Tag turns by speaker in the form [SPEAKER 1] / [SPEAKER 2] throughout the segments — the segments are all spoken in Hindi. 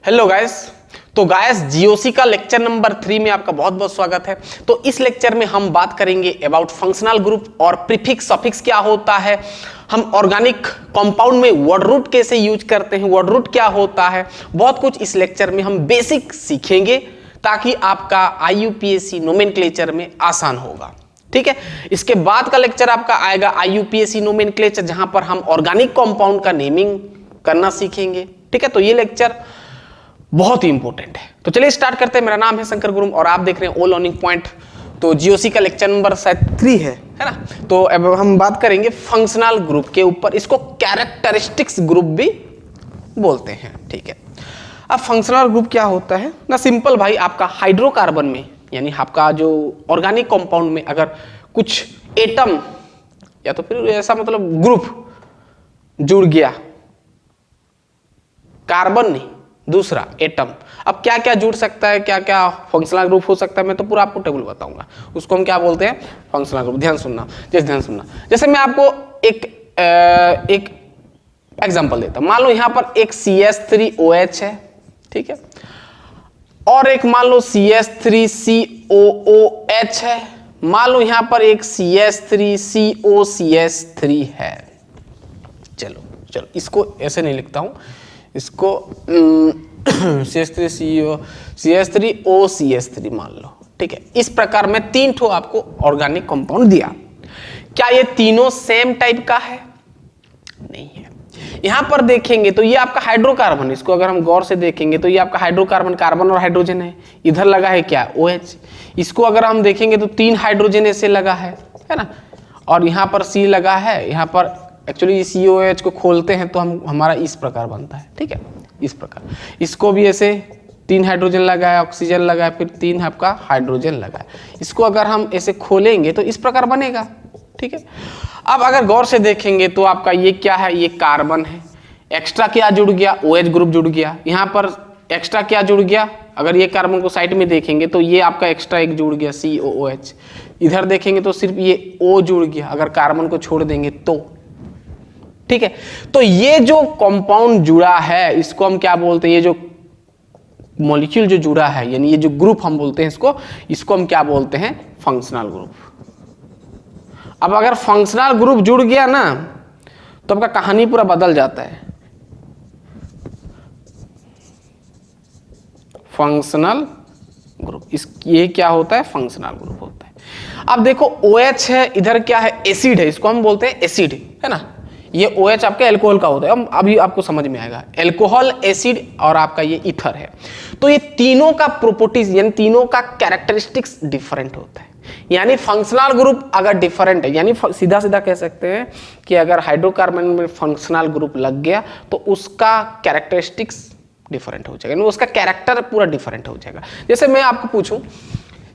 [SPEAKER 1] Hello guys. तो गाइस जीओसी का लेक्चर नंबर 3 में आपका बहुत बहुत स्वागत है। तो इस लेक्चर में हम बात करेंगे अबाउट फंक्शनल ग्रुप और प्रीफिक्स सफिक्स क्या होता है, हम ऑर्गेनिक कंपाउंड में वर्ड रूट कैसे यूज करते हैं, वर्ड रूट क्या होता है, बहुत कुछ इस लेक्चर में हम बेसिक सीखेंगे ताकि आपका आईयूपीएससी नोमेनक्लेचर में आसान होगा। ठीक है, इसके बाद का लेक्चर आपका आएगा आईयूपीएससी नोमेनक्लेचर, जहां पर हम ऑर्गेनिक कंपाउंड का नेमिंग करना सीखेंगे। ठीक है, तो ये लेक्चर बहुत ही इंपॉर्टेंट है। तो चलिए स्टार्ट करते हैं। मेरा नाम है शंकर गुरुम और आप देख रहे हैं ऑल लर्निंग पॉइंट। तो जीओसी का लेक्चर नंबर शायद 3 है ना। तो अब हम बात करेंगे फंक्शनल ग्रुप के ऊपर, इसको कैरेक्टरिस्टिक्स ग्रुप भी बोलते हैं। ठीक है, अब फंक्शनल ग्रुप क्या होता है ना, सिंपल भाई, आपका हाइड्रोकार्बन में यानी आपका जो ऑर्गेनिक कंपाउंड में अगर कुछ एटम या तो फिर ऐसा मतलब ग्रुप जुड़ गया, कार्बन नहीं दूसरा एटम, अब क्या क्या जुड़ सकता है, क्या क्या फंक्शनल ग्रुप हो सकता है, मैं तो पूरा आपको टेबल बताऊंगा। उसको हम क्या बोलते हैं, फंक्शनल ग्रुप। ध्यान सुनना, जैसे मैं आपको एक एग्जांपल देता हूं। मान लो यहां पर एक CH3OH है, ठीक है, और एक मान लो CH3COOH है, मान लो यहां पर एक CH3COCH3 है। चलो इसको ऐसे नहीं लिखता हूं, इसको CH3OCH3 मान लो। ठीक है, इस प्रकार में 3 ठो आपको ऑर्गेनिक कंपाउंड दिया। क्या ये तीनों सेम टाइप का है? नहीं है। यहां पर देखेंगे तो ये आपका हाइड्रोकार्बन, इसको अगर हम गौर से देखेंगे तो ये आपका हाइड्रोकार्बन, कार्बन और हाइड्रोजन है। इधर लगा है क्या, OH। इसको अगर हम देखेंगे तो 3 हाइड्रोजन ऐसे लगा है ना, और यहां पर C लगा है, यहां पर एक्चुअली COH को खोलते हैं तो हमारा इस प्रकार बनता है। ठीक है, इस प्रकार। इसको भी ऐसे 3 हाइड्रोजन लगा है, ऑक्सीजन लगा है, फिर 3 आपका हाइड्रोजन लगा है। इसको अगर हम ऐसे खोलेंगे तो इस प्रकार बनेगा। ठीक है, अब अगर गौर से देखेंगे तो आपका ये क्या है, ये कार्बन है, एक्स्ट्रा क्या जुड़ गया, OH ग्रुप जुड़ गया। यहाँ पर एक्स्ट्रा क्या जुड़ गया, अगर ये कार्बन को साइड में देखेंगे तो ये आपका एक्स्ट्रा एक जुड़ गया COOH। इधर देखेंगे तो सिर्फ ये O जुड़ गया, अगर कार्बन को छोड़ देंगे तो। ठीक है, तो ये जो कंपाउंड जुड़ा है इसको हम क्या बोलते हैं, ये जो मॉलिक्यूल जो जुड़ा है यानी ये जो ग्रुप हम बोलते हैं इसको हम क्या बोलते हैं, फंक्शनल ग्रुप। अब अगर फंक्शनल ग्रुप जुड़ गया ना तो आपका कहानी पूरा बदल जाता है। फंक्शनल ग्रुप, ये क्या होता है, फंक्शनल ग्रुप होता है। अब देखो OH है, इधर क्या है, एसिड है, इसको हम बोलते हैं एसिड, है ना। ये OH आपका एल्कोहल का होता है, अभी आपको समझ में आएगा। एल्कोहल, एसिड और आपका ये ईथर है। तो ये तीनों का प्रॉपर्टीज यानी तीनों का कैरेक्टरिस्टिक्स डिफरेंट होता है। यानी फंक्शनल ग्रुप अगर डिफरेंट है, यानी सीधा सीधा कह सकते हैं कि अगर हाइड्रोकार्बन में फंक्शनल ग्रुप लग गया तो उसका कैरेक्टरिस्टिक्स डिफरेंट हो जाएगा, यानी उसका कैरेक्टर पूरा डिफरेंट हो जाएगा। जैसे मैं आपको पूछूं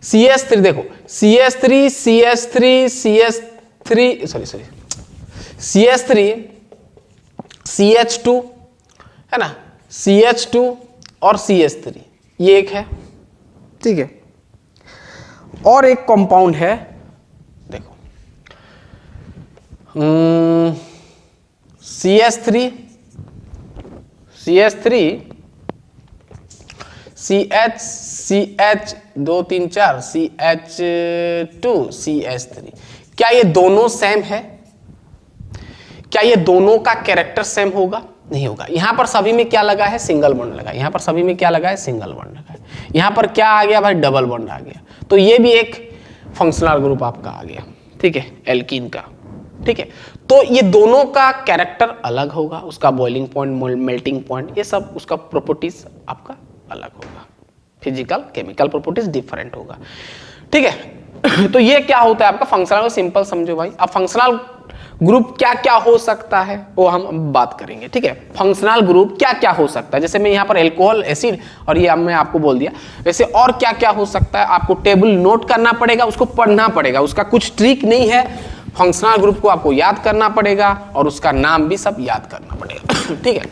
[SPEAKER 1] CH3, देखो CH3 CH2 है ना, CH2 और CH3 ये एक है। ठीक है, और एक कंपाउंड है, देखो CH3 CH 2 3 4 CH2 CH3। क्या ये दोनों सेम है? क्या ये दोनों का कैरेक्टर सेम होगा? नहीं होगा। यहां पर सभी में क्या लगा है, सिंगल बॉन्ड लगा है। यहां पर सभी में क्या लगा है, सिंगल बॉन्ड लगा है। यहां पर क्या आ गया भाई, डबल बॉन्ड आ गया। तो ये भी एक फंक्शनल ग्रुप आपका आ गया। ठीक है, एल्कीन का। ठीक है, तो ये दोनों का कैरेक्टर अलग होगा, उसका बॉइलिंग पॉइंट, मेल्टिंग पॉइंट, ये सब उसका प्रॉपर्टीज आपका अलग होगा। फिजिकल केमिकल प्रॉपर्टीज डिफरेंट होगा। ठीक है, तो ये क्या होता है आपका फंक्शनल, सिंपल समझो भाई। अब फंक्शनल ग्रुप क्या क्या हो सकता है वो हम बात करेंगे। ठीक है, फंक्शनल ग्रुप क्या क्या हो सकता है, जैसे मैं यहाँ पर एल्कोहल, एसिड और ये मैं आपको बोल दिया। वैसे और क्या क्या हो सकता है आपको टेबल नोट करना पड़ेगा, उसको पढ़ना पड़ेगा, उसका कुछ ट्रिक नहीं है। फंक्शनल ग्रुप को आपको याद करना पड़ेगा और उसका नाम भी सब याद करना पड़ेगा। ठीक है,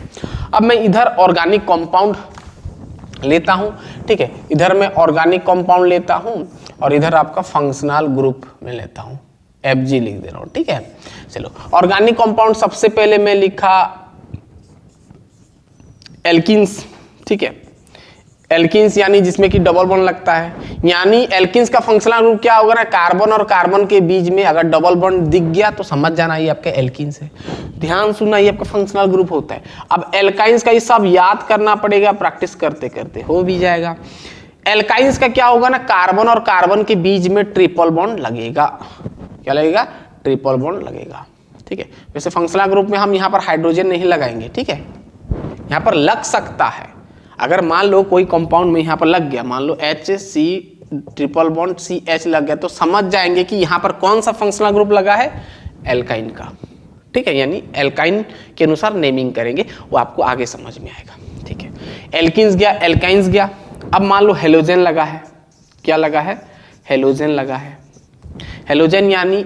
[SPEAKER 1] अब मैं इधर ऑर्गेनिक कंपाउंड लेता हूं। ठीक है, इधर मैं ऑर्गेनिक कंपाउंड लेता हूं और इधर आपका फंक्शनल ग्रुप में लेता हूं, FG लिख दे रहा हूं। ठीक है, चलो ऑर्गेनिक कंपाउंड सबसे पहले मैं लिखा एल्किन्स। ठीक है, एल्किन्स यानी जिसमें कि डबल बॉन्ड लगता है, यानी एल्किन्स का फंक्शनल ग्रुप क्या होगा ना, कार्बन और कार्बन के बीच में अगर डबल बॉन्ड दिख गया तो समझ जाना ये आपका एल्किन्स है। ध्यान सुनना, ये आपका फंक्शनल ग्रुप होता है। अब एल्काइंस का ये सब याद करना पड़ेगा, प्रैक्टिस करते करते हो भी जाएगा। एल्काइंस का क्या होगा ना, कार्बन और कार्बन के बीच में ट्रिपल बॉन्ड लगेगा। क्या लगेगा? ट्रिपल बॉन्ड लगेगा। ठीक है, वैसे फंक्शनल ग्रुप में हम यहाँ पर हाइड्रोजन नहीं लगाएंगे। ठीक है, यहाँ पर लग सकता है, अगर मान लो कोई कंपाउंड में यहाँ पर लग गया, मान लो HC ट्रिपल बॉन्ड CH लग गया, तो समझ जाएंगे कि यहाँ पर कौन सा फंक्शनल ग्रुप लगा है, एल्काइन का। ठीक है, यानी एल्काइन के अनुसार नेमिंग करेंगे, वो आपको आगे समझ में आएगा। ठीक है, एल्किन्स गया, एल्काइंस गया। अब मान लो हेलोजन लगा है। क्या लगा है? हेलोजन लगा है। हेलोजन यानी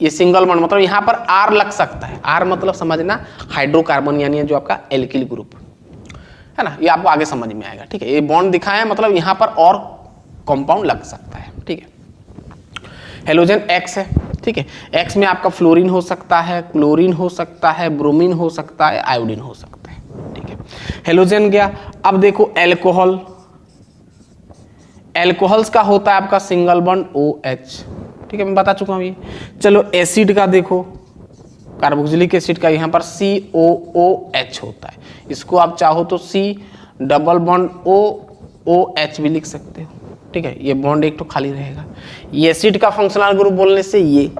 [SPEAKER 1] ये सिंगल बॉन्ड, मतलब यहाँ पर R लग सकता है। R मतलब समझना हाइड्रोकार्बन, यानी जो आपका एल्किल ग्रुप है ना, ये आपको आगे समझ में आएगा। ठीक है, ये बॉन्ड दिखाया है, मतलब यहाँ पर और कंपाउंड लग सकता है। ठीक है, हेलोजन X है। ठीक है, X में आपका फ्लोरीन हो सकता है, क्लोरीन हो सकता है, ब्रोमीन हो सकता है, आयोडीन हो सकता है। ठीक है, हेलोजन गया। अब देखो एल्कोहल, एल्कोहल्स का होता है आपका सिंगल बॉन्ड OH। ठीक है, मैं बता चुका हूँ ये। चलो एसिड का देखो, कार्बोक्सिलिक एसिड का यहाँ पर COOH होता है, इसको आप चाहो तो C डबल बॉन्ड OH भी लिख सकते हो। ठीक है, ये बॉन्ड एक तो खाली रहेगा। ये एसिड का फंक्शनल ग्रुप बोलने से ये।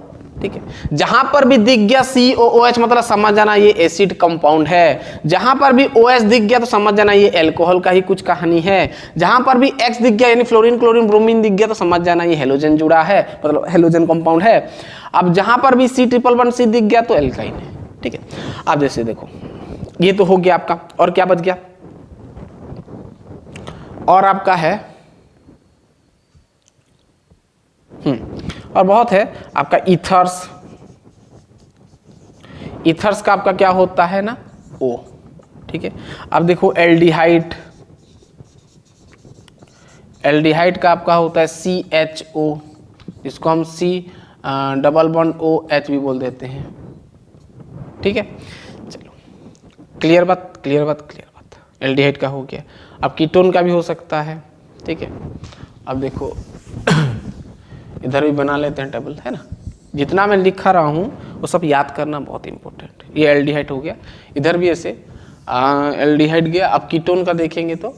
[SPEAKER 1] ठीक है, जहां पर भी दिख गया COOH मतलब समझ जाना ये एसिड कंपाउंड है। जहां पर भी OH दिख गया तो समझ जाना ये एल्कोहल का ही कुछ कहानी है। जहां पर भी X दिख गया यानी फ्लोरीन, क्लोरीन, ब्रोमीन दिख गया तो समझ जाना ये हेलोजन जुड़ा है, मतलब हेलोजन कंपाउंड है। अब जहां पर भी C ट्रिपल बॉन्ड C दिख गया तो एल्काइन है। ठीक है, अब जैसे देखो ये तो हो गया आपका, और क्या बच गया? और आपका है और बहुत है आपका ईथर्स। ईथर्स का आपका क्या होता है ना, O। ठीक है, अब देखो एल्डिहाइड, एल्डिहाइड का आपका होता है CHO, इसको हम C डबल बॉन्ड OH भी बोल देते हैं। ठीक है, चलो क्लियर बात, क्लियर बात, क्लियर बात। एल्डिहाइड का हो गया। अब कीटोन का भी हो सकता है। ठीक है, अब देखो इधर भी बना लेते हैं टेबल, है ना। जितना मैं लिखा रहा हूँ वो सब याद करना बहुत इंपॉर्टेंट है। ये एल्डिहाइड हो गया, इधर भी ऐसे एल्डिहाइड गया। अब कीटोन का देखेंगे तो,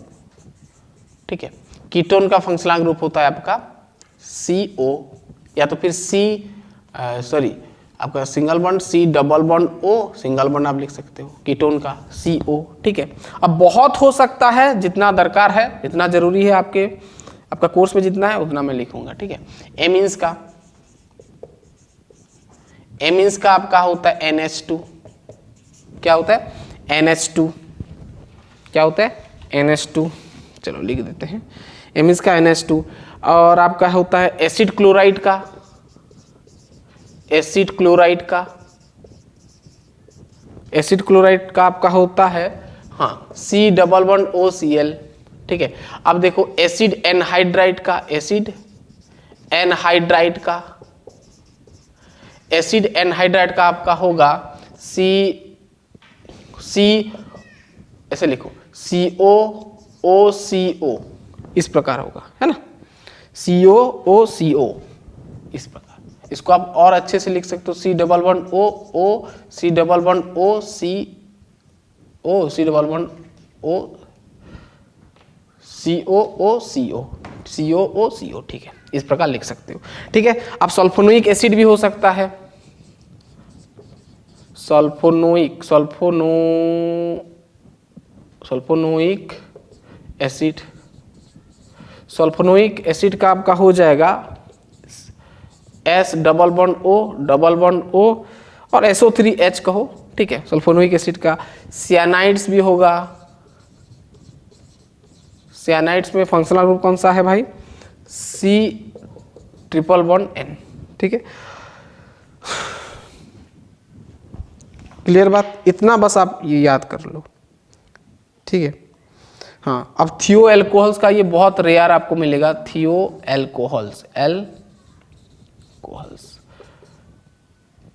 [SPEAKER 1] ठीक है, कीटोन का फंक्शनल ग्रुप होता है आपका CO, या तो फिर आपका single bond C double bond O, single bond आप लिख सकते हो कीटोन का CO। ठीक है, अब बहुत हो सकता है, जितना दरकार है, जितना जरूरी है आपका कोर्स में जितना है उतना मैं लिखूंगा। ठीक है, एमीन्स का आपका होता है NH2। क्या होता है? NH2। क्या होता है? NH2। चलो लिख देते हैं, एमीन्स का NH2। और आपका होता है एसिड क्लोराइड का, एसिड क्लोराइड का आपका होता है C डबल बॉन्ड OCl। ठीक है, अब देखो एसिड एनहाइड्राइड का, एसिड एनहाइड्राइड का आपका होगा C ऐसे लिखो COOCO, इस प्रकार होगा, है ना, COOCO इस प्रकार। इसको आप और अच्छे से लिख सकते हो C double bond O C double bond O C double bond O COOCO। ठीक है, इस प्रकार लिख सकते हो। ठीक है, अब सल्फोनिक एसिड भी हो सकता है, सल्फोनिक एसिड। सल्फोनिक एसिड का आपका हो जाएगा S डबल बॉन्ड O और SO3H कहो। ठीक है, सल्फोनिक एसिड का। सियानाइड्स भी होगा, सियानाइड्स में फंक्शनल ग्रुप कौन सा है भाई? C triple bond N। ठीक है, क्लियर बात, इतना बस आप ये याद कर लो। ठीक है, हाँ, अब थियो एल्कोहल्स का ये बहुत रेयर आपको मिलेगा, थियो एल्कोहल्स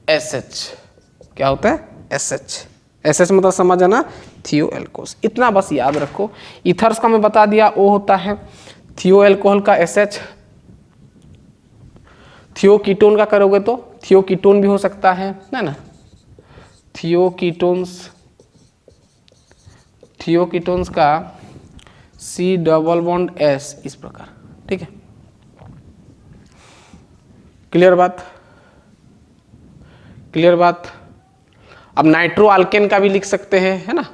[SPEAKER 1] SH। क्या होता है? SH। एसएच मतलब समझ आना, थियो एल्कोस, इतना बस याद रखो। ईथर्स का मैं बता दिया, ओ होता है थियो एल्कोहल का एसएच। थियो कीटोन का करोगे तो थियो कीटोन भी हो सकता है ना, थियो कीटोन्स का C डबल बॉन्ड S इस प्रकार, ठीक है। क्लियर बात। अब नाइट्रो अल्केन का भी लिख सकते हैं, है ना,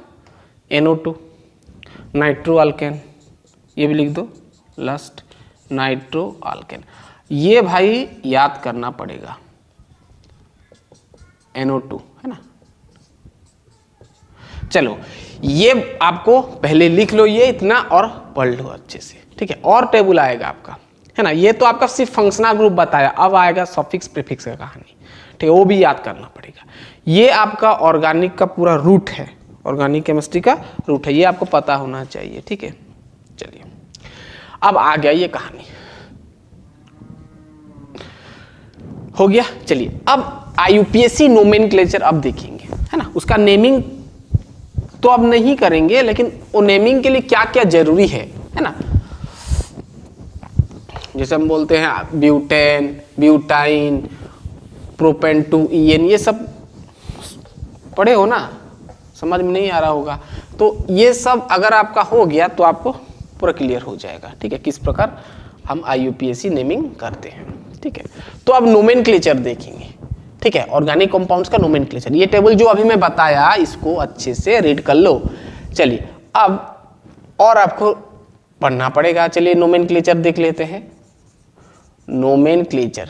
[SPEAKER 1] NO2 नाइट्रो अल्केन, ये भी लिख दो, लास्ट नाइट्रो अल्केन। ये भाई याद करना पड़ेगा, NO2, है ना। चलो ये आपको पहले लिख लो ये इतना और पढ़ लो अच्छे से, ठीक है। और टेबल आएगा आपका, है ना। ये तो आपका सिर्फ फंक्शनल ग्रुप बताया, अब आएगा सफिक्स प्रीफिक्स का कहानी, ठीक है, वो भी याद करना पड़ेगा। ये आपका ऑर्गेनिक का पूरा रूट है, ऑर्गेनिक केमिस्ट्री का रूट है, ये आपको पता होना चाहिए, ठीक है। चलिए अब आ गया ये कहानी, हो गया। चलिए अब IUPAC नोमेनक्लेचर अब देखेंगे, है ना। उसका नेमिंग तो अब नहीं करेंगे, लेकिन वो नेमिंग के लिए क्या क्या जरूरी है ना। जैसे हम बोलते हैं ब्यूटेन, ब्यूटाइन, प्रोपेन 2EN, ये सब पढ़े हो ना, समझ में नहीं आ रहा होगा तो ये सब अगर आपका हो गया तो आपको पूरा क्लियर हो जाएगा, ठीक है, किस प्रकार हम IUPAC नेमिंग करते हैं, ठीक है। तो अब नोमेनक्लेचर देखेंगे, ठीक है, ऑर्गेनिक कंपाउंड्स का नोमेनक्लेचर। ये टेबल जो अभी मैं बताया इसको अच्छे से रीड कर लो। चलिए अब और आपको पढ़ना पड़ेगा। चलिए नोमेनक्लेचर देख लेते हैं। नोमेनक्लेचर,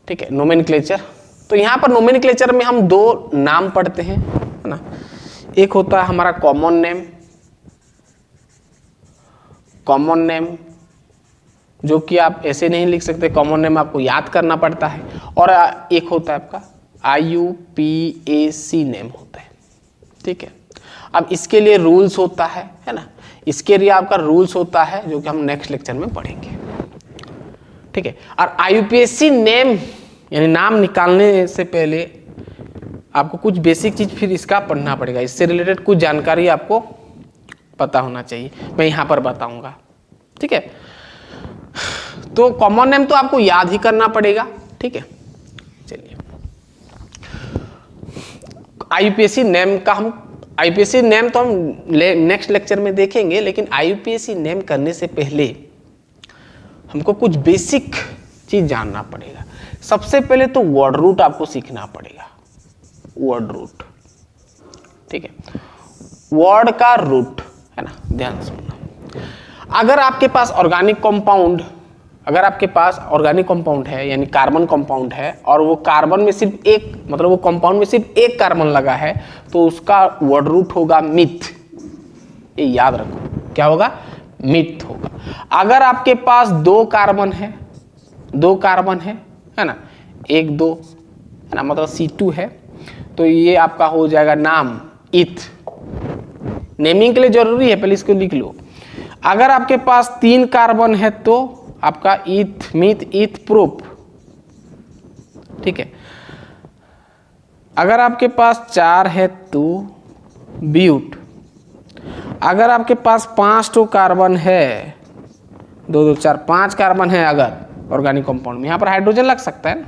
[SPEAKER 1] ठीक है, नोमेनक्लेचर। तो यहाँ पर नोमेनक्लेचर में हम दो नाम पढ़ते हैं, है ना। एक होता है हमारा कॉमन नेम, जो कि आप ऐसे नहीं लिख सकते, कॉमन नेम आपको याद करना पड़ता है। और एक होता है आपका IUPAC नेम होता है, ठीक है। अब इसके लिए रूल्स होता है ना, इसके लिए आपका रूल्स होता है जो कि हम नेक्स्ट लेक्चर में पढ़ेंगे, ठीक है। और IUPAC नेम यानी नाम निकालने से पहले आपको कुछ बेसिक चीज फिर इसका पढ़ना पड़ेगा, इससे रिलेटेड कुछ जानकारी आपको पता होना चाहिए, मैं यहाँ पर बताऊंगा, ठीक है। तो कॉमन नेम तो आपको याद ही करना पड़ेगा, ठीक है। चलिए IUPAC नेम तो हम नेक्स्ट लेक्चर में देखेंगे, लेकिन IUPAC नेम करने से पहले हमको कुछ बेसिक चीज जानना पड़ेगा। सबसे पहले तो वर्ड रूट आपको सीखना पड़ेगा, वर्ड रूट, ठीक है, वर्ड का रूट, है ना, ध्यान सुनना। अगर आपके पास ऑर्गेनिक कंपाउंड है यानी कार्बन कंपाउंड है, और वो कार्बन में सिर्फ एक, मतलब वो कंपाउंड में सिर्फ एक कार्बन लगा है, तो उसका वर्ड रूट होगा मिथ, ये याद रखो, क्या होगा, मिथ होगा। अगर आपके पास दो कार्बन है ना, 1 2, है ना, मतलब C2 है, तो ये आपका हो जाएगा नाम इथ। नेमिंग के लिए जरूरी है, पहले इसको लिख लो। अगर आपके पास 3 कार्बन है तो आपका ईथ, मिथ, ईथ, प्रोप, ठीक है। अगर आपके पास 4 है तो ब्यूट। अगर आपके पास 5 तो कार्बन है, 2 2 4 5 कार्बन है अगर ऑर्गेनिक कंपाउंड में, यहाँ पर हाइड्रोजन लग सकता है ना।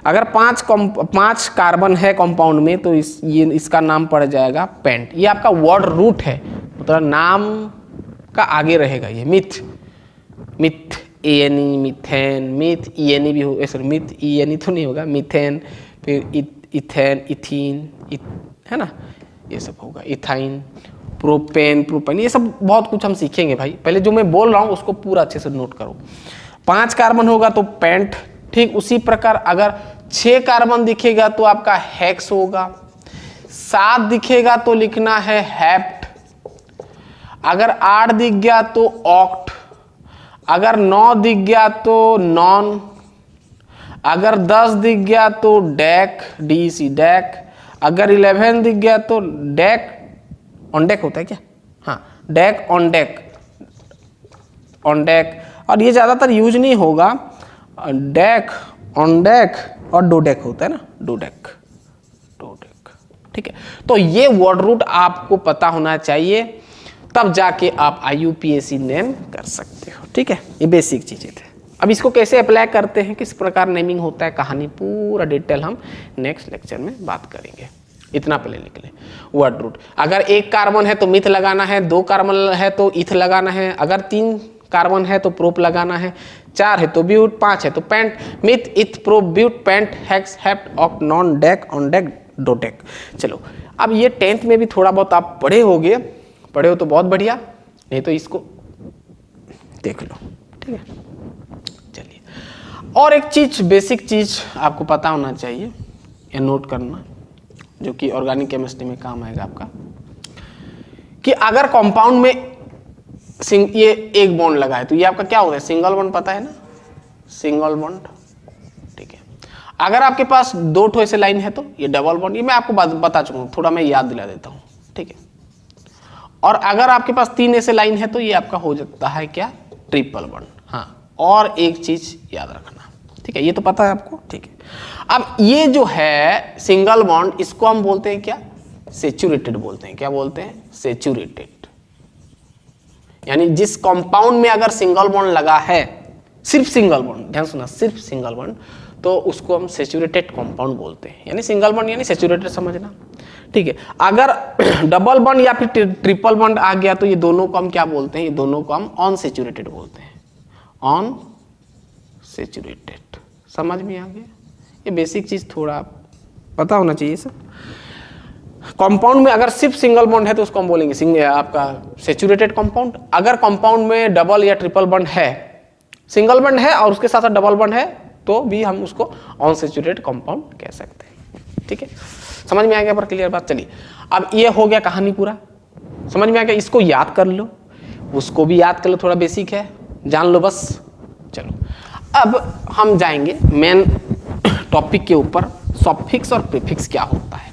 [SPEAKER 1] अगर 5 कार्बन है कंपाउंड में तो इसका नाम पड़ जाएगा पेंट। ये आपका वर्ड रूट है, मतलब नाम का आगे रहेगा ये myth, ANE, methane, myth ENE भी हो, सॉरी मिथ ENE तो नहीं होगा, मिथेन, फिर इथेन, इथीन, है ना, ये सब होगा, इथाइन, प्रोपेन, ये सब बहुत कुछ हम सीखेंगे भाई। पहले जो मैं बोल रहा हूँ उसको पूरा अच्छे से नोट करो। 5 कार्बन होगा तो पेंट, ठीक। उसी प्रकार अगर 6 कार्बन दिखेगा तो आपका हेक्स होगा, 7 दिखेगा तो लिखना है हेप्ट, अगर 8 दिख गया तो ऑक्ट, अगर 9 दिख गया तो नॉन, अगर 10 दिख गया तो डेक, DEC डेक, अगर 11 दिख गया तो डेक ऑन डेक होता है क्या, हाँ, डेक ऑन डेक, और ये ज्यादातर यूज नहीं होगा, डेक ऑन डेक और डोडेक होता है ना, डोडेक, ठीक है। तो ये वर्ड रूट आपको पता होना चाहिए, तब जाके आप IUPAC नेम कर सकते हो, ठीक है। ये बेसिक चीजें थे। अब इसको कैसे अप्लाई करते हैं, किस प्रकार नेमिंग होता है, कहानी पूरा डिटेल हम नेक्स्ट लेक्चर में बात करेंगे। इतना पहले लिख लें वर्ड रूट। अगर 1 कार्बन है तो मिथ लगाना है, 2 कार्बन है तो इथ लगाना है, अगर 3 कार्बन है तो प्रोप लगाना है, 4 है तो ब्यूट, 5 है तो pent, meth, eth, prop, but, pent, hex, hept, oct, non, dec, undec, dodec. चलो अब ये 10th में भी थोड़ा बहुत आप पढ़े होगे, पढ़े हो तो बहुत बढ़िया, नहीं तो इसको देख लो, ठीक है। चलिए, और एक चीज, बेसिक चीज आपको पता होना चाहिए या नोट करना, जो कि ऑर्गेनिक केमिस्ट्री में काम आएगा आपका, कि अगर कंपाउंड में ये एक बॉन्ड लगा है तो ये आपका क्या होता है, सिंगल बॉन्ड, पता है ना, सिंगल बॉन्ड, ठीक है। अगर आपके पास 2 ठो ऐसे लाइन है तो ये डबल बॉन्ड, ये मैं आपको बता चुका हूँ, थोड़ा मैं याद दिला देता हूँ, ठीक है। और अगर आपके पास 3 ऐसे लाइन है तो ये आपका हो जाता है क्या, ट्रिपल बॉन्ड। हाँ, और एक चीज याद रखना, ठीक है, ये तो पता है आपको, ठीक है। अब ये जो है सिंगल बॉन्ड, इसको हम बोलते हैं क्या, सेचुरेटेड बोलते हैं। क्या बोलते हैं, सेचुरेटेड। यानी जिस कंपाउंड में अगर सिंगल बॉन्ड लगा है, सिर्फ सिंगल बॉन्ड, ध्यान सुना, सिर्फ सिंगल बॉन्ड, तो उसको हम सेचुरेटेड कंपाउंड बोलते हैं। यानी सिंगल बॉन्ड यानी सेचुरेटेड, समझना, ठीक है। अगर डबल बॉन्ड या फिर ट्रिपल बॉन्ड आ गया तो ये दोनों को हम क्या बोलते हैं, ये दोनों को हम अनसेचुरेटेड बोलते हैं, अनसेचुरेटेड। समझ में आ गया, ये बेसिक चीज थोड़ा पता होना चाहिए सब। कंपाउंड में अगर सिर्फ सिंगल बॉन्ड है तो उसको हम बोलेंगे आपका सेचुरेटेड कंपाउंड। अगर कंपाउंड में डबल या ट्रिपल बॉन्ड है, सिंगल बॉन्ड है और उसके साथ साथ डबल बॉन्ड है, तो भी हम उसको अनसेचुरेटेड कंपाउंड कह सकते हैं, ठीक है। समझ में आ गया पर क्लियर बात। चलिए, अब ये हो गया कहानी पूरा, समझ में आ गया, इसको याद कर लो, उसको भी याद कर लो, थोड़ा बेसिक है, जान लो बस। चलो अब हम जाएंगे मेन टॉपिक के ऊपर, सफिक्स और प्रीफिक्स क्या होता है,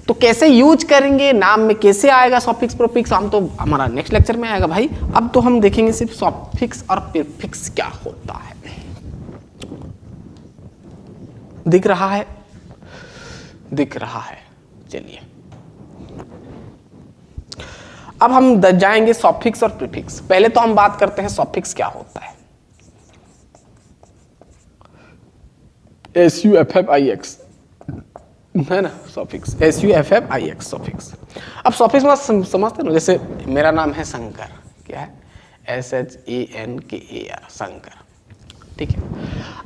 [SPEAKER 1] तो कैसे यूज करेंगे, नाम में कैसे आएगा सफिक्स प्रीफिक्स, हम तो हमारा नेक्स्ट लेक्चर में आएगा भाई। अब तो हम देखेंगे सिर्फ सफिक्स और प्रीफिक्स क्या होता है। दिख रहा है, दिख रहा है। चलिए अब हम जाएंगे सफिक्स और प्रीफिक्स। पहले तो हम बात करते हैं सफिक्स क्या होता है। SUFFIX है ना, सफिक्स, SUFFIX सफिक्स। अब सफिक्स में समझते हैं ना, जैसे मेरा नाम है शंकर, क्या है, SHANKAR, शंकर, ठीक है।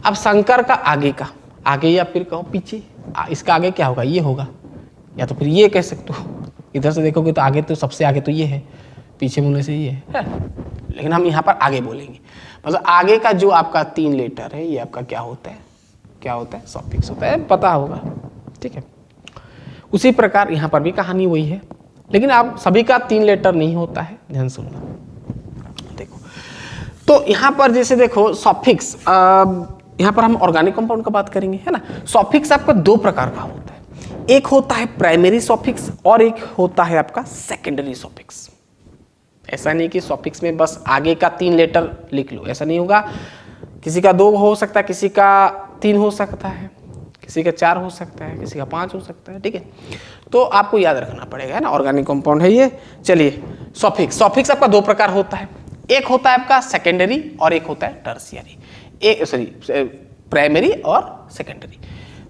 [SPEAKER 1] अब शंकर का आगे का, आगे या फिर कहो पीछे, इसका आगे क्या होगा, ये होगा, या तो फिर ये कह सकते हो। इधर से देखोगे तो आगे, तो सबसे आगे तो ये है, पीछे बोलने से ये है, लेकिन हम यहाँ पर आगे बोलेंगे। मतलब आगे का जो आपका 3 लेटर है, ये आपका क्या होता है, क्या होता है, सफिक्स होता है, पता होगा, ठीक है। उसी प्रकार यहाँ पर भी कहानी वही है, लेकिन आप सभी का 3 लेटर नहीं होता है, ध्यान सुनना। देखो तो यहाँ पर जैसे देखो सफिक्स, यहाँ पर हम ऑर्गेनिक कंपाउंड का बात करेंगे, है ना। सफिक्स आपका 2 प्रकार का होता है, एक होता है प्राइमरी सफिक्स और एक होता है आपका सेकेंडरी सफिक्स। ऐसा नहीं कि सफिक्स में बस आगे का 3 लेटर लिख लो, ऐसा नहीं होगा। किसी का 2 हो सकता है, किसी का 3 हो सकता है, किसी का 4 हो सकता है, किसी का 5 हो सकता है, ठीक है। तो आपको याद रखना पड़ेगा, है ना, ऑर्गेनिक कंपाउंड है ये। चलिए सफिक्स, सफिक्स आपका 2 प्रकार होता है, एक होता है आपका सेकेंडरी और एक होता है टर्शियरी, प्राइमरी और सेकेंडरी।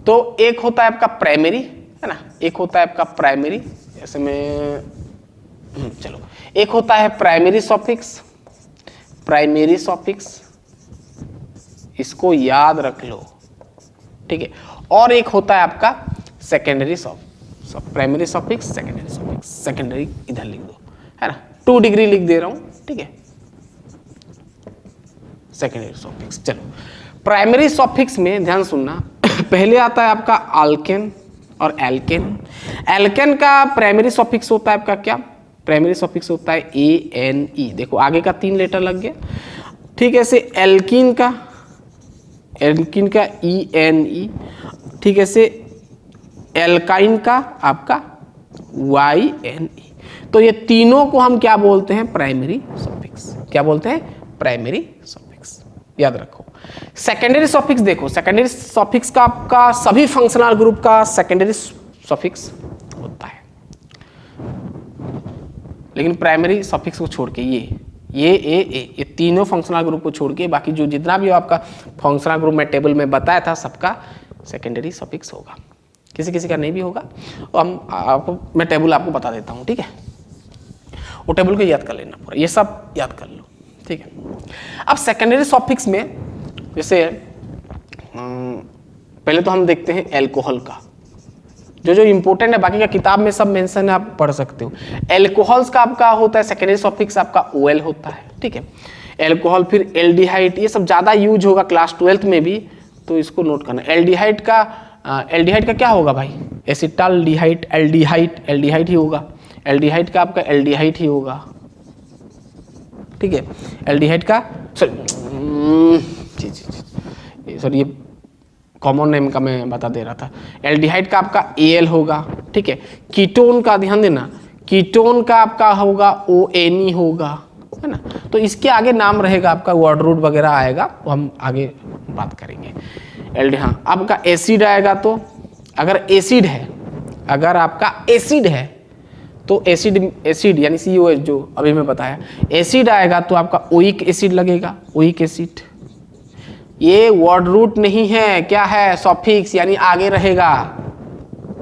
[SPEAKER 1] तो एक होता है आपका प्राइमरी, है ना, एक होता है आपका प्राइमरी, ऐसे में चलो, एक होता है प्राइमरी सफिक्स, प्राइमरी सफिक्स, इसको याद रख लो, ठीक है। और एक होता है आपका secondary primary suffix, secondary suffix, secondary इधर लिख दो, है ना, 2 डिग्री लिख दे रहा हूं, ठीक है, सेकेंडरी सफिक्स। चलो प्राइमरी सफिक्स में ध्यान सुनना, पहले आता है आपका अल्केन और एल्केन। एल्केन का प्राइमरी सफिक्स होता है आपका क्या, प्राइमरी सफिक्स होता है ANE। देखो आगे का 3 लेटर लग गया, ठीक है। से एल्कीन का ENE, ठीक है। से एल्काइन का आपका YNE। तो ये तीनों को हम क्या बोलते हैं, प्राइमरी सफिक्स। क्या बोलते हैं, प्राइमरी सफिक्स, याद रखो। सेकेंडरी सफिक्स देखो, सेकेंडरी सफिक्स का आपका सभी फंक्शनल ग्रुप का सेकेंडरी सफिक्स लेकिन प्राइमरी सफिक्स को छोड़ के ये तीनों फंक्शनल ग्रुप को छोड़ के बाकी जो जितना भी आपका फंक्शनल ग्रुप मैं टेबल में बताया था सबका सेकेंडरी सफिक्स होगा, किसी किसी का नहीं भी होगा। और मैं टेबल आपको बता देता हूँ, ठीक है, वो टेबल को याद कर लेना पूरा, ये सब याद कर लो, ठीक है। अब सेकेंडरी सफिक्स में जैसे पहले तो हम देखते हैं एल्कोहल का, जो इंपॉर्टेंट है, बाकी का किताब में सब मेंशन है, आप पढ़ सकते हो। एल्कोहल्स का आपका होता है सेकेंडरी सफिक्स आपका OL होता है, ठीक है। एल्कोहल, फिर एल्डिहाइड, ये सब ज़्यादा यूज होगा क्लास 12th में भी, तो इसको नोट करना। एल्डिहाइड का क्या होगा भाई? एसिटाल्डिहाइड, एल्डिहाइड ही होगा, एल्डिहाइड का आपका एल्डिहाइड ही होगा, ठीक है। एल्डिहाइड का सॉरी ये कॉमन नेम का मैं बता दे रहा था। एल्डिहाइड का आपका AL होगा, ठीक है। कीटोन का ध्यान देना, कीटोन का आपका होगा ONE होगा, है ना। तो इसके आगे नाम रहेगा आपका, वर्ड रूट वगैरह आएगा, वो हम आगे बात करेंगे। हाँ, आपका एसिड आएगा, तो अगर एसिड है, अगर आपका एसिड है तो एसिड यानी COH जो अभी मैं बताया, एसिड आएगा तो आपका ओइक एसिड लगेगा, ओइक एसिड। ये वर्ड रूट नहीं है, क्या है? सॉफिक्स, यानी आगे रहेगा।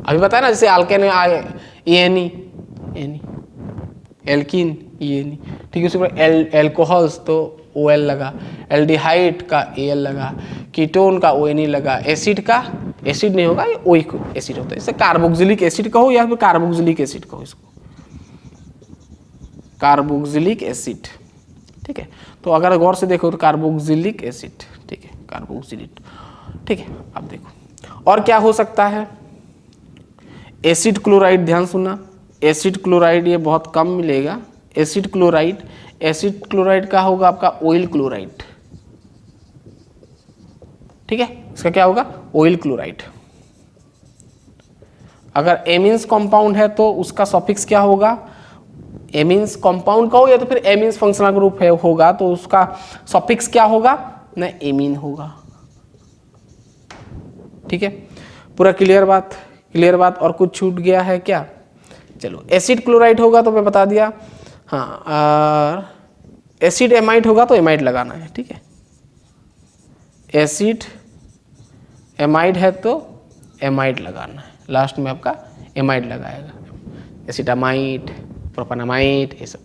[SPEAKER 1] अभी बताया ना, जैसे अल्केन में आगे ENE, एल्किन ENE, ठीक है। उसी पर एल्कोहल्स तो OL लगा, एल्डिहाइड का AL लगा, कीटोन का ONE लगा, एसिड का एसिड नहीं होगा, ये ओइक एसिड होता है। इसे कार्बोक्सिलिक एसिड कहो या फिर कार्बोक्सिलिक एसिड कहो, इसको कार्बोक्सिलिक एसिड, ठीक है। तो अगर गौर से देखो तो कार्बोक्सिलिक एसिड, ठीक है, कार्बोक्सिलिक, ठीक है। अब देखो और क्या हो सकता है? एसिड क्लोराइड, ध्यान सुनना, एसिड क्लोराइड ये बहुत कम मिलेगा। एसिड क्लोराइड का होगा आपका ऑयल क्लोराइड, ठीक है। इसका क्या होगा? Oil chloride. अगर एमीन्स कंपाउंड है तो उसका सफिक्स क्या होगा? एमीन्स कंपाउंड का हो या तो फिर एमीन्स फंक्शनल ग्रुप है होगा तो उसका सफिक्स क्या होगा? ना एमीन होगा, ठीक है। पूरा क्लियर बात, और कुछ छूट गया है क्या? चलो, एसिड क्लोराइड होगा तो मैं बता दिया, हाँ। एसिड एमाइड होगा तो एमाइड लगाना है, ठीक है। एसिड एमाइड है तो एमाइड लगाना है, लास्ट में आपका एमाइड लगाएगा, एसिटामाइड, प्रोपेनामाइड, ये सब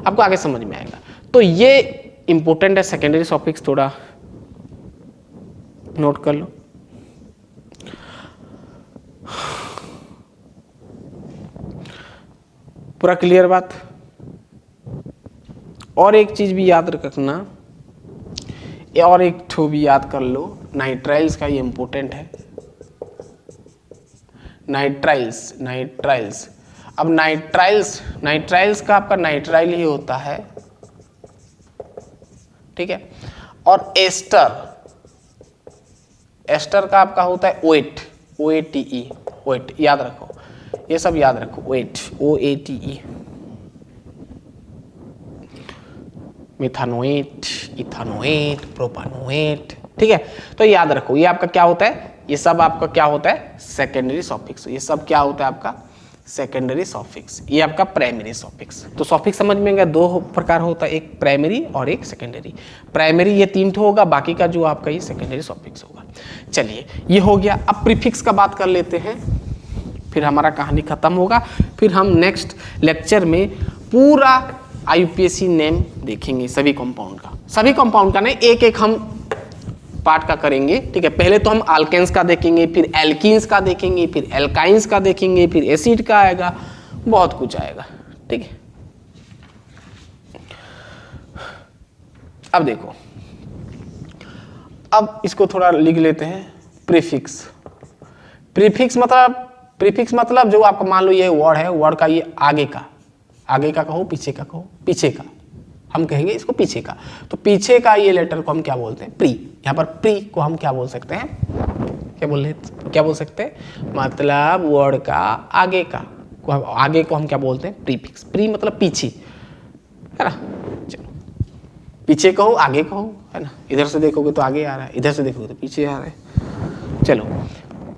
[SPEAKER 1] आपको आगे समझ में आएगा। तो ये इंपॉर्टेंट है, सेकेंडरी सफिक्स थोड़ा नोट कर लो। पूरा क्लियर बात। और एक चीज भी याद रखना, और एक ठो भी याद कर लो, नाइट्राइल्स का ये इंपॉर्टेंट है। नाइट्राइल्स, अब नाइट्राइल्स का आपका नाइट्राइल ही होता है, ठीक है। और एस्टर का आपका होता है OATE, OATE, याद रखो, ये सब याद रखो, OATE, मिथानोएट, इथानोएट, प्रोपानोएट, ठीक है। तो याद रखो, ये आपका क्या होता है? ये सब आपका क्या होता है? Secondary suffix. ये सब क्या होता है आपका? Secondary suffix. ये आपका प्राइमरी सफिक्स। तो सफिक्स समझ में गया, दो प्रकार होता है, एक प्राइमरी और एक सेकेंडरी। प्राइमरी ये 3 ठो होगा, बाकी का जो आपका ये सेकेंडरी सफिक्स होगा। चलिए, ये हो गया। अब प्रीफिक्स का बात कर लेते हैं, फिर हमारा कहानी खत्म होगा। फिर हम नेक्स्ट लेक्चर में पूरा IUPAC नेम देखेंगे, सभी कंपाउंड का नहीं, एक हम पार्ट का करेंगे, ठीक है। पहले तो हम अल्केन्स का देखेंगे, फिर एल्कीन्स का देखेंगे, फिर एल्काइंस का देखेंगे, फिर एसिड का आएगा, बहुत कुछ आएगा, ठीक है। अब देखो, अब इसको थोड़ा लिख लेते हैं। प्रीफिक्स मतलब जो आपका मान लो ये वर्ड है, वर्ड का ये आगे का कहो, पीछे का कहो, पीछे का हम कहेंगे इसको, पीछे का। तो पीछे का ये लेटर को हम क्या बोलते हैं? प्री। यहाँ पर प्री को हम क्या बोल सकते हैं? क्या बोल सकते हैं? मतलब वर्ड का आगे को हम क्या बोलते हैं? प्रीफिक्स। प्री मतलब पीछे, है ना। चलो, पीछे कहो, आगे कहो, है ना। इधर से देखोगे तो आगे आ रहा है, इधर से देखोगे तो पीछे आ रहा है। चलो,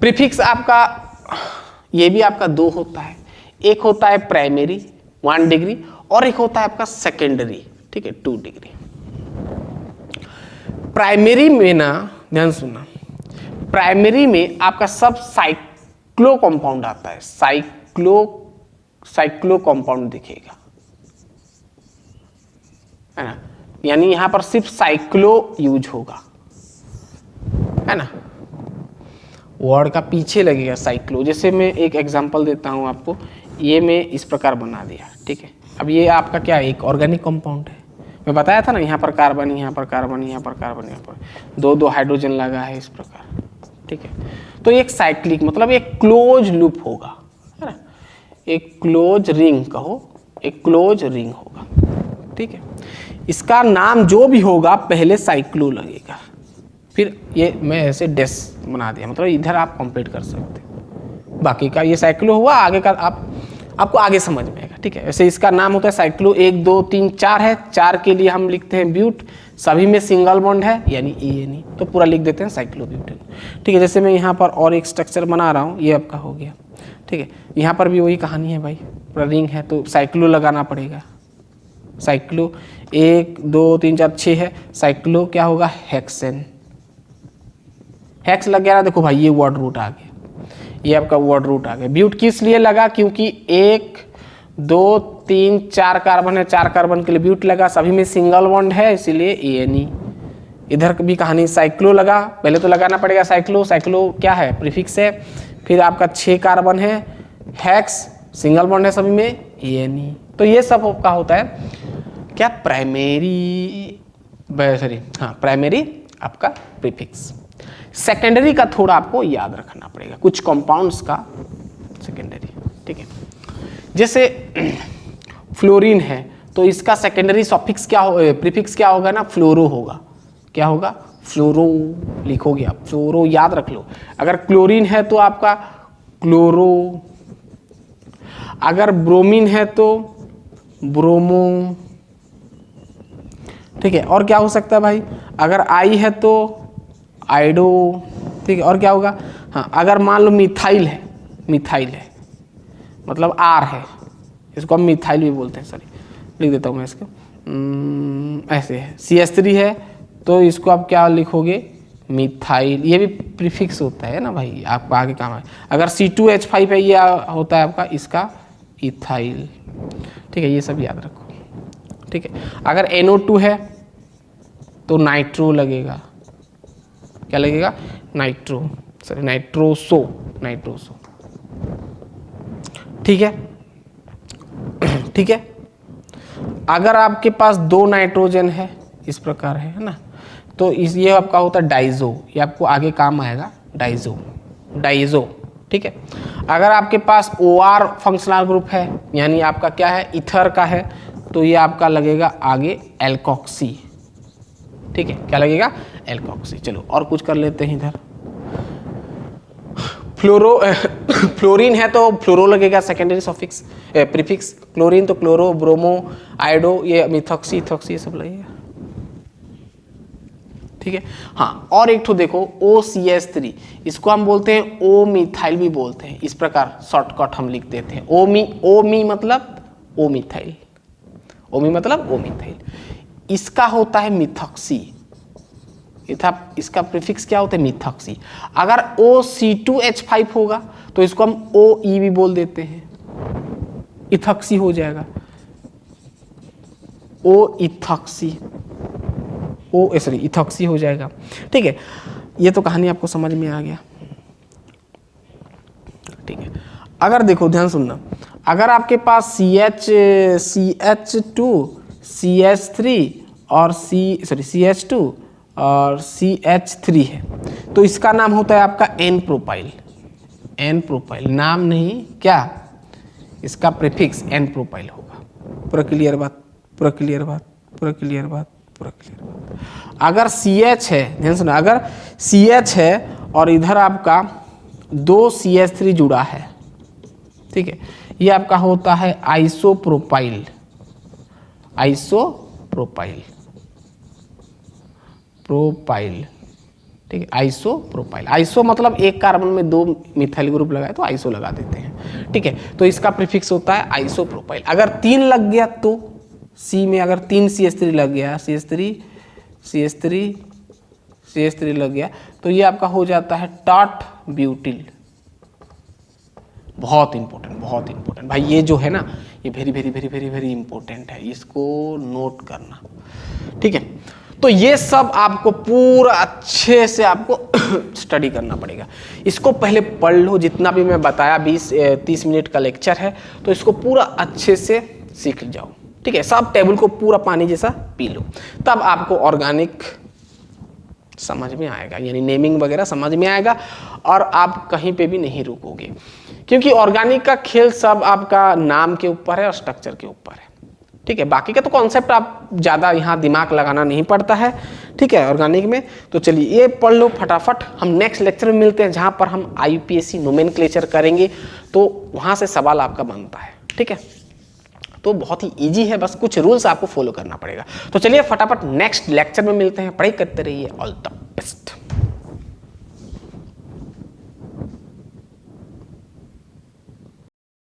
[SPEAKER 1] प्रीफिक्स आपका ये भी आपका 2 होता है। एक होता है प्राइमरी 1 डिग्री, और एक होता है आपका सेकेंडरी, ठीक है, 2 डिग्री। प्राइमरी में ना, ध्यान सुनना, प्राइमरी में आपका सब साइक्लो कंपाउंड आता है, साइक्लो कंपाउंड दिखेगा, है ना, यानी यहां पर सिर्फ साइक्लो यूज होगा, है ना, वर्ड का पीछे लगेगा साइक्लो। जैसे मैं एक एग्जांपल देता हूं आपको, ये मैं इस प्रकार बना दिया, ठीक है। अब ये आपका क्या है, एक ऑर्गेनिक कंपाउंड है। मैं बताया था ना, यहाँ पर कार्बन, यहाँ पर कार्बन, यहाँ पर कार्बन, यहाँ पर दो हाइड्रोजन लगा है इस प्रकार, ठीक है। तो एक साइक्लिक मतलब एक क्लोज लूप होगा, है ना, एक क्लोज रिंग कहो, एक क्लोज रिंग होगा, ठीक है। इसका नाम जो भी होगा पहले साइक्लो लगेगा, फिर ये मैं ऐसे डेस बना दिया, मतलब इधर आप कंप्लीट कर सकते हो। बाकी का ये साइक्लो हुआ, आगे का आपको आगे समझ में आएगा, ठीक है। ऐसे इसका नाम होता है साइक्लो, 1 2 3 4 है, 4 के लिए हम लिखते हैं ब्यूट, सभी में सिंगल बॉन्ड है यानी ENE, तो पूरा लिख देते हैं साइक्लोब्यूटेन, ठीक है। जैसे मैं यहाँ पर और एक स्ट्रक्चर बना रहा हूँ, ये आपका हो गया, ठीक है। यहाँ पर भी वही कहानी है भाई, पूरा रिंग है तो साइक्लो लगाना पड़ेगा। साइक्लो 1 2 3 4 6 है, साइक्लो क्या होगा, हेक्सेन, हेक्स लग गया ना, देखो भाई ये वर्ड रूट आ गया, ये आपका वर्ड रूट आ गया। ब्यूट किस लिए लगा, क्योंकि 1 2 3 4 कार्बन है, 4 कार्बन के लिए ब्यूट लगा, सभी में सिंगल बॉन्ड है इसीलिए ENE। इधर भी कहानी साइक्लो लगा, पहले तो लगाना पड़ेगा साइक्लो, साइक्लो क्या है, प्रीफिक्स है, फिर आपका 6 कार्बन है, हेक्स सिंगल बॉन्ड है सभी में, ENE। तो ये सब आपका होता है क्या, प्राइमरी, सॉरी हाँ, प्राइमरी आपका प्रीफिक्स। सेकेंडरी का थोड़ा आपको याद रखना पड़ेगा, कुछ कंपाउंड्स का सेकेंडरी, ठीक है। जैसे फ्लोरीन है तो इसका सेकेंडरी सफिक्स क्या हो, प्रीफिक्स क्या होगा ना, फ्लोरो होगा, क्या होगा, फ्लोरो लिखोगे आप, फ्लोरो याद रख लो। अगर क्लोरीन है तो आपका क्लोरो, अगर ब्रोमीन है तो ब्रोमो, ठीक है। और क्या हो सकता है भाई, अगर आई है तो आइडो, ठीक है। और क्या होगा, हाँ, अगर मान लो मिथाइल है, मिथाइल है मतलब R है, इसको हम मिथाइल भी बोलते हैं, सॉरी लिख देता हूँ मैं इसको, ऐसे है। CH3 है तो इसको आप क्या लिखोगे, मिथाइल, ये भी प्रीफिक्स होता है ना भाई, आपका आगे काम है। अगर C2H5 है, ये होता है आपका इसका इथाइल, ठीक है, ये सब याद रखो, ठीक है। अगर NO2 है तो नाइट्रो लगेगा, क्या लगेगा, नाइट्रो, सॉरी नाइट्रोसो, नाइट्रोसो, ठीक है, ठीक है। अगर आपके पास 2 नाइट्रोजन है इस प्रकार है ना, तो ये आपका होता है डाइजो, ये आपको आगे काम आएगा, डाइजो, डाइजो, ठीक है। अगर आपके पास OR फंक्शनल ग्रुप है, यानी आपका क्या है, ईथर का है, तो ये आपका लगेगा आगे एल्कोक्सी, ठीक है, क्या लगेगा, एल्कोक्सी। चलो और कुछ कर लेते हैं इधर, फ्लोरीन है तो फ्लोरो लगेगा, सेकेंडरी सफिक्स प्रीफिक्स, क्लोरीन तो क्लोरो, ब्रोमो, आइडो, ये मिथॉक्सी, इथॉक्सी, ये सब लगेगा, ठीक है। हाँ, और एक तो देखो OCH3, इसको हम बोलते हैं ओ मिथाइल भी बोलते हैं, इस प्रकार शॉर्टकट हम लिख देते हैं, ओमी मतलब ओ मिथाइल, ओमी मतलब ओ मिथाइल। इसका होता है मिथॉक्सी, इसका प्रीफिक्स क्या होता है, मिथॉक्सी। अगर OC2H5 होगा तो इसको हम OE भी बोल देते हैं, इथॉक्सी हो जाएगा, ओ इथॉक्सी, सॉरी इथॉक्सी हो जाएगा, ठीक है। ये तो कहानी आपको समझ में आ गया, ठीक है। अगर देखो ध्यान सुनना, अगर आपके पास CH2 CH3 और CH2 और CH3 है तो इसका नाम होता है आपका N प्रोपाइल, N प्रोपाइल, नाम नहीं क्या, इसका प्रीफिक्स N प्रोपाइल होगा। पूरा क्लियर बात, पूरा क्लियर बात, पूरा क्लियर बात, पूरा क्लियर बात। अगर CH है, ध्यान सुना, अगर CH है और इधर आपका 2 CH3 जुड़ा है, ठीक है, ये आपका होता है आइसोप्रोपाइल, आइसोप्रोपाइल, प्रोपाइल, ठीक है, आइसोप्रोपाइल। आइसो मतलब एक कार्बन में 2 मिथाइल ग्रुप लगाए तो आइसो लगा देते हैं, ठीक है। तो इसका प्रीफिक्स होता है आइसोप्रोपाइल। अगर 3 लग गया तो सी में अगर 3 CH3 लग गया, CH3 लग गया तो ये आपका हो जाता है टॉट ब्यूटिल। बहुत इंपॉर्टेंट भाई, ये जो है ना ये very very very very very important है, इसको नोट करना, ठीक है। तो ये सब आपको पूरा अच्छे से आपको स्टडी करना पड़ेगा। इसको पहले पढ़ लो, जितना भी मैं बताया 20-30 मिनट का लेक्चर है, तो इसको पूरा अच्छे से सीख जाओ, ठीक है। सब टेबल को पूरा पानी जैसा पी लो, तब आपको ऑर्गेनिक समझ में आएगा, यानी नेमिंग वगैरह समझ में आएगा और आप कहीं पे भी नहीं रुकोगे, क्योंकि ऑर्गेनिक का खेल सब आपका नाम के ऊपर है और स्ट्रक्चर के ऊपर है, ठीक है। बाकी का तो कॉन्सेप्ट आप ज़्यादा यहाँ दिमाग लगाना नहीं पड़ता है, ठीक है, ऑर्गेनिक में। तो चलिए ये पढ़ लो फटाफट। हम नेक्स्ट लेक्चर में मिलते हैं जहाँ पर हम IUPAC नोमेनक्लेचर करेंगे, तो वहाँ से सवाल आपका बनता है, ठीक है। तो बहुत ही इजी है, बस कुछ रूल्स आपको फॉलो करना पड़ेगा। तो चलिए फटाफट नेक्स्ट लेक्चर में मिलते हैं। पढ़ाई करते रहिए, ऑल द बेस्ट।